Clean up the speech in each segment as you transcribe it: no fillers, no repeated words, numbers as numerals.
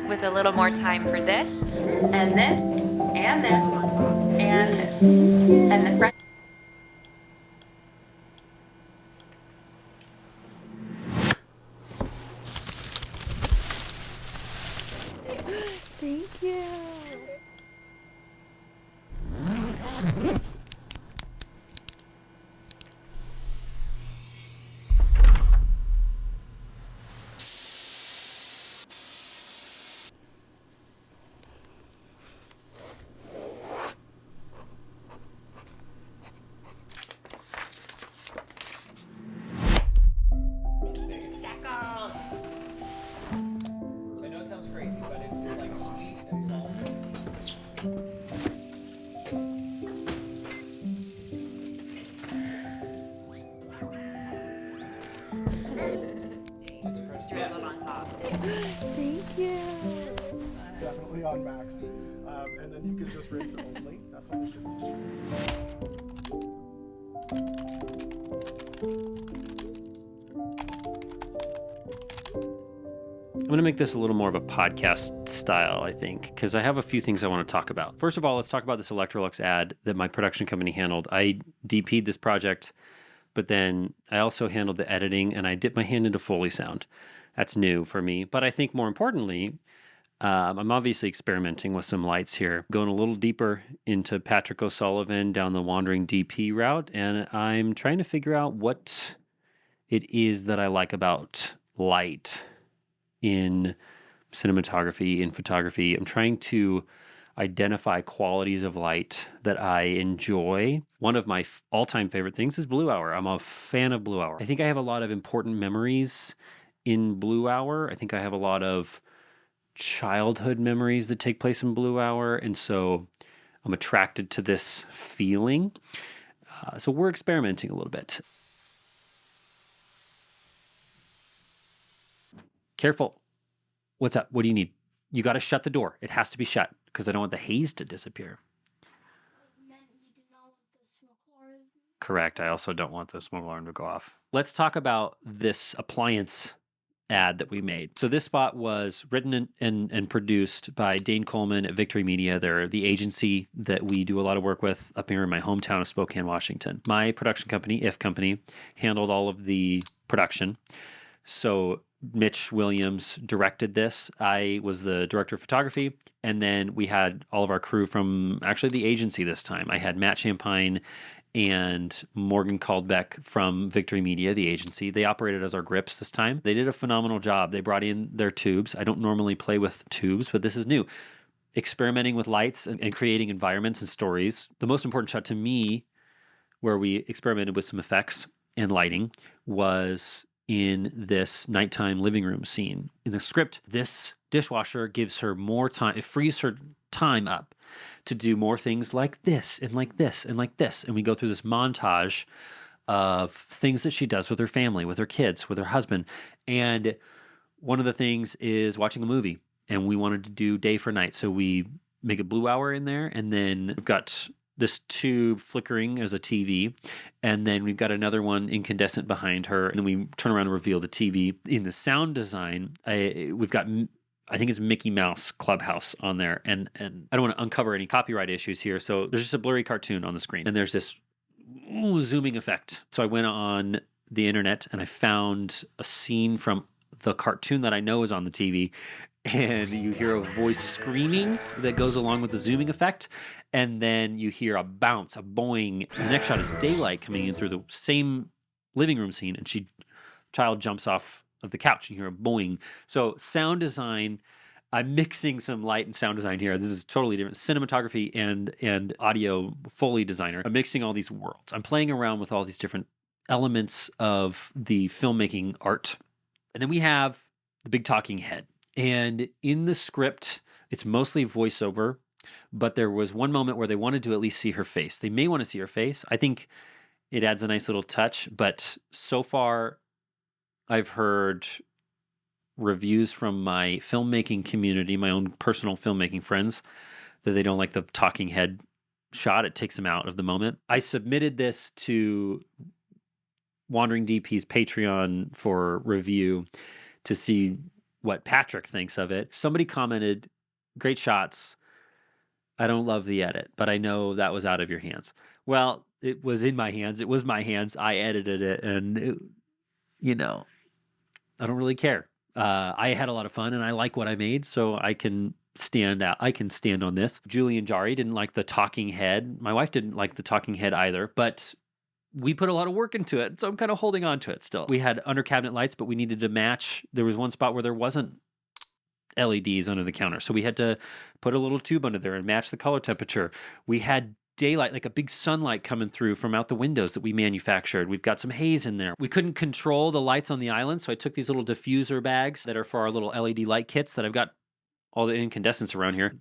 with a little more time for this, and this, and this, and this. And the front. Thank you. So I know it sounds crazy, but it's like sweet and salsa. Drizzled on top. Thank you. Definitely on max. And then you can just rinse only. That's all. I'm going to make this a little more of a podcast style, I think, because I have a few things I want to talk about. First of all, let's talk about this Electrolux ad that my production company handled. I DP'd this project, but then I also handled the editing and I dipped my hand into Foley sound. That's new for me. But I think more importantly, I'm obviously experimenting with some lights here, going a little deeper into Patrick O'Sullivan down the wandering DP route, and I'm trying to figure out what it is that I like about light in cinematography, in photography. I'm trying to identify qualities of light that I enjoy. One of my all-time favorite things is Blue Hour. I'm a fan of Blue Hour. I think I have a lot of important memories in Blue Hour. I think I have a lot of childhood memories that take place in Blue Hour, and so I'm attracted to this feeling. So we're experimenting a little bit. Careful. What's up? What do you need? You got to shut the door. It has to be shut because I don't want the haze to disappear. Correct. I also don't want the smoke alarm to go off. Let's talk about this appliance ad that we made. So this spot was written and produced by Dayne Kuhlmann at Victory Media. They're the agency that we do a lot of work with up here in my hometown of Spokane, Washington. My production company, If Company, handled all of the production. So Mitch Williams directed this. I was the director of photography. And then we had all of our crew from actually the agency this time. I had Matt Champine and Morgan Caldbeck from Victory Media, the agency. They operated as our grips this time. They did a phenomenal job. They brought in their tubes. I don't normally play with tubes, but this is new. Experimenting with lights and creating environments and stories. The most important shot to me, where we experimented with some effects and lighting, was in this nighttime living room scene. In the script, this dishwasher gives her more time. It frees her time up to do more things like this and like this and like this. And we go through this montage of things that she does with her family, with her kids, with her husband. And one of the things is watching a movie. And we wanted to do day for night. So we make a Blue Hour in there. And then we've got this tube flickering as a TV. And then we've got another one incandescent behind her. And then we turn around and reveal the TV. In the sound design, we've got, I think it's Mickey Mouse Clubhouse on there. And I don't want to uncover any copyright issues here. So there's just a blurry cartoon on the screen. And there's this zooming effect. So I went on the internet and I found a scene from the cartoon that I know is on the TV. And you hear a voice screaming that goes along with the zooming effect. And then you hear a bounce, a boing. The next shot is daylight coming in through the same living room scene. And child jumps off of the couch and you hear a boing. So sound design, I'm mixing some light and sound design here. This is totally different. Cinematography and audio Foley designer. I'm mixing all these worlds. I'm playing around with all these different elements of the filmmaking art. And then we have the big talking head. And in the script, it's mostly voiceover, but there was one moment where they wanted to at least see her face. They may want to see her face. I think it adds a nice little touch, but so far I've heard reviews from my filmmaking community, my own personal filmmaking friends, that they don't like the talking head shot. It takes them out of the moment. I submitted this to Wandering DP's Patreon for review to see what Patrick thinks of it. Somebody commented, great shots. I don't love the edit, but I know that was out of your hands. Well, it was in my hands. It was my hands. I edited it, and I don't really care. I had a lot of fun, and I like what I made, so I can stand out. I can stand on this. Julie and Jari didn't like the talking head. My wife didn't like the talking head either, but we put a lot of work into it, so I'm kind of holding on to it still. We had under cabinet lights, but we needed to match. There was one spot where there wasn't LEDs under the counter, so we had to put a little tube under there and match the color temperature. We had daylight, like a big sunlight coming through from out the windows that we manufactured. We've got some haze in there. We couldn't control the lights on the island, so I took these little diffuser bags that are for our little LED light kits that I've got all the incandescents around here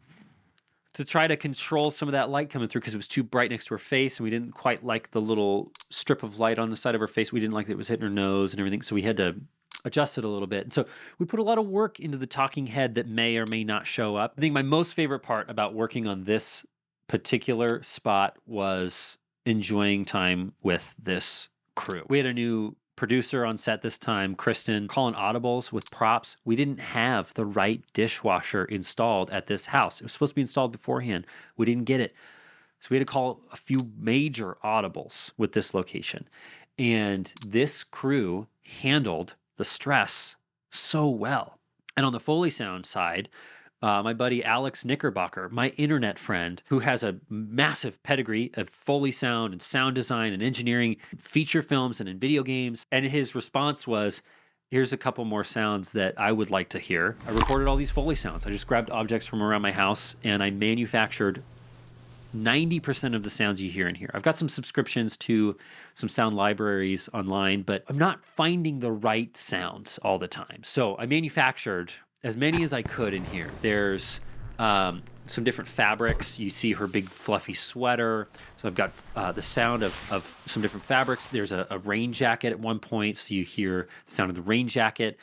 to try to control some of that light coming through because it was too bright next to her face, and we didn't quite like the little strip of light on the side of her face. We didn't like that it was hitting her nose and everything, so we had to adjust it a little bit. And so we put a lot of work into the talking head that may or may not show up. I think my most favorite part about working on this particular spot was enjoying time with this crew. We had a new producer on set this time, Kristin, calling audibles with props. We didn't have the right dishwasher installed at this house. It was supposed to be installed beforehand. We didn't get it. So we had to call a few major audibles with this location. And this crew handled the stress so well. And on the Foley sound side, my buddy Alex Knickerbocker, my internet friend, who has a massive pedigree of Foley sound and sound design and engineering, feature films and in video games. And his response was, here's a couple more sounds that I would like to hear. I recorded all these Foley sounds. I just grabbed objects from around my house and I manufactured 90% of the sounds you hear in here. I've got some subscriptions to some sound libraries online, but I'm not finding the right sounds all the time. So I manufactured as many as I could in here. There's some different fabrics. You see her big fluffy sweater. So I've got the sound of some different fabrics. There's a rain jacket at one point, so you hear the sound of the rain jacket.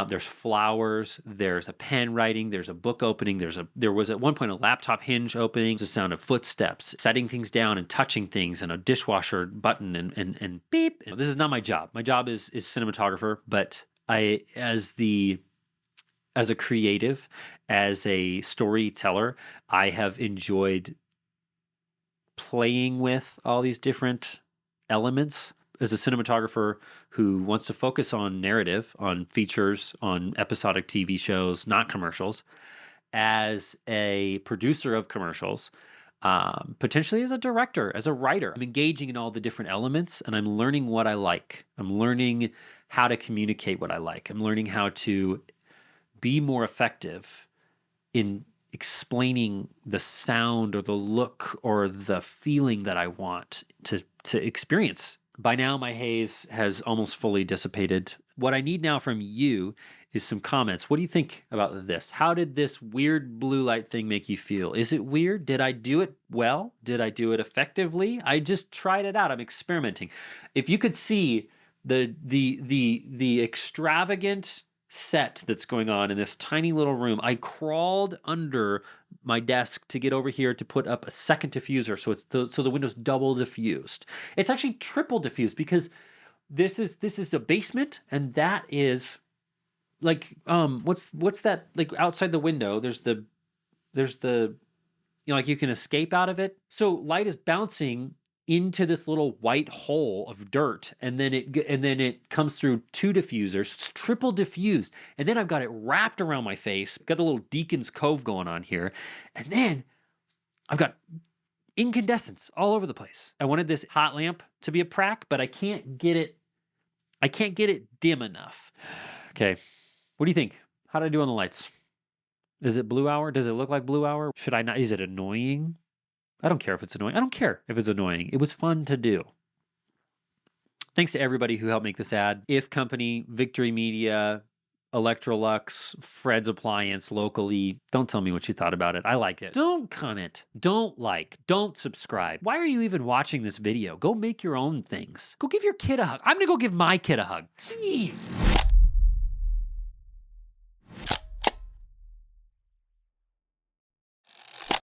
There's flowers. There's a pen writing. There's a book opening. There was at one point a laptop hinge opening. There's the sound of footsteps, setting things down and touching things, and a dishwasher button and beep. This is not my job. My job is cinematographer, but I as a creative, as a storyteller, I have enjoyed playing with all these different elements. As a cinematographer who wants to focus on narrative, on features, on episodic TV shows, not commercials, as a producer of commercials, potentially as a director, as a writer, I'm engaging in all the different elements and I'm learning what I like. I'm learning how to communicate what I like. I'm learning how to be more effective in explaining the sound or the look or the feeling that I want to experience. By now, my haze has almost fully dissipated. What I need now from you is some comments. What do you think about this? How did this weird blue light thing make you feel? Is it weird? Did I do it well? Did I do it effectively? I just tried it out. I'm experimenting. If you could see the extravagant set that's going on in this tiny little room. I crawled under my desk to get over here to put up a second diffuser so the window's double diffused. It's actually triple diffused because this is a basement and that is like what's that, like outside the window there's the like you can escape out of it. So light is bouncing into this little white hole of dirt, and then it comes through two diffusers. It's triple diffused, and then I've got it wrapped around my face. Got a little Deacon's Cove going on here, and then I've got incandescents all over the place. I wanted this hot lamp to be a prac, but I can't get it dim enough. Okay, what do you think? How did I do on the lights? Is it blue hour? Does it look like blue hour? Should I not? Is it annoying? I don't care if it's annoying. I don't care if it's annoying. It was fun to do. Thanks to everybody who helped make this ad. If Company, Victory Media, Electrolux, Fred's Appliance, locally. Don't tell me what you thought about it. I like it. Don't comment. Don't like. Don't subscribe. Why are you even watching this video? Go make your own things. Go give your kid a hug. I'm going to go give my kid a hug. Jeez.